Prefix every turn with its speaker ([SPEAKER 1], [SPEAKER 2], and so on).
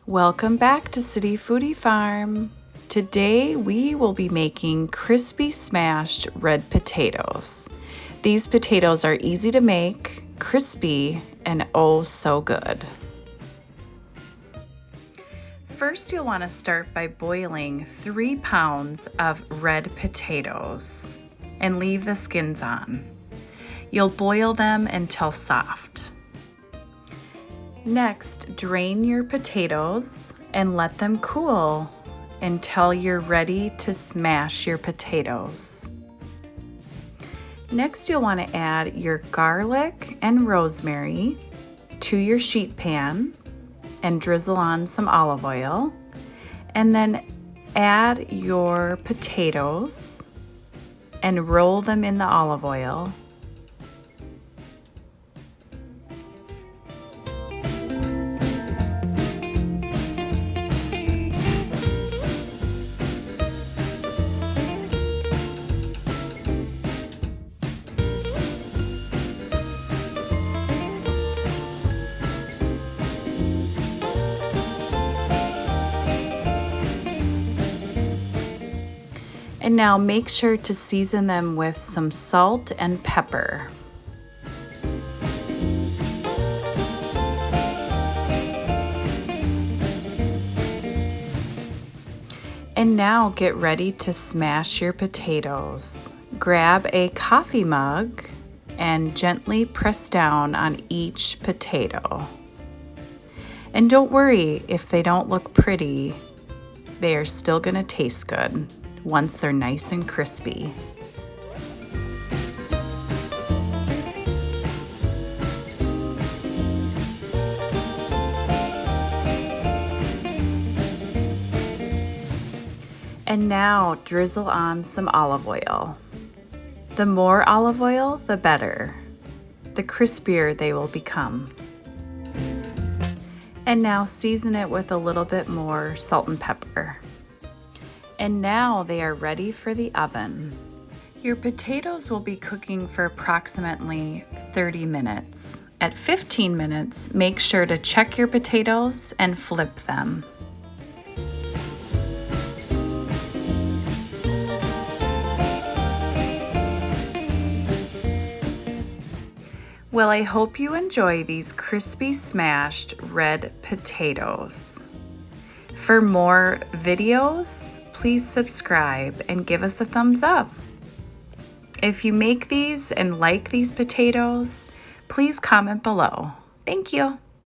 [SPEAKER 1] Welcome back to City Foodie Farm. Today we will be making crispy smashed red potatoes. These potatoes are easy to make, crispy, and oh so good. First, you'll want to start by boiling 3 pounds of red potatoes and leave the skins on. You'll boil them until soft. Next, drain your potatoes and let them cool until you're ready to smash your potatoes. Next, you'll want to add your garlic and rosemary to your sheet pan and drizzle on some olive oil, and then add your potatoes and roll them in the olive oil. And now make sure to season them with some salt and pepper. And now get ready to smash your potatoes. Grab a coffee mug and gently press down on each potato. And don't worry if they don't look pretty, they are still going to taste good once they're nice and crispy. And now drizzle on some olive oil. The more olive oil, the better. The crispier they will become. And now season it with a little bit more salt and pepper. And now they are ready for the oven. Your potatoes will be cooking for approximately 30 minutes. At 15 minutes, make sure to check your potatoes and flip them. Well, I hope you enjoy these crispy smashed red potatoes. For more videos, please subscribe and give us a thumbs up. If you make these and like these potatoes, please comment below. Thank you.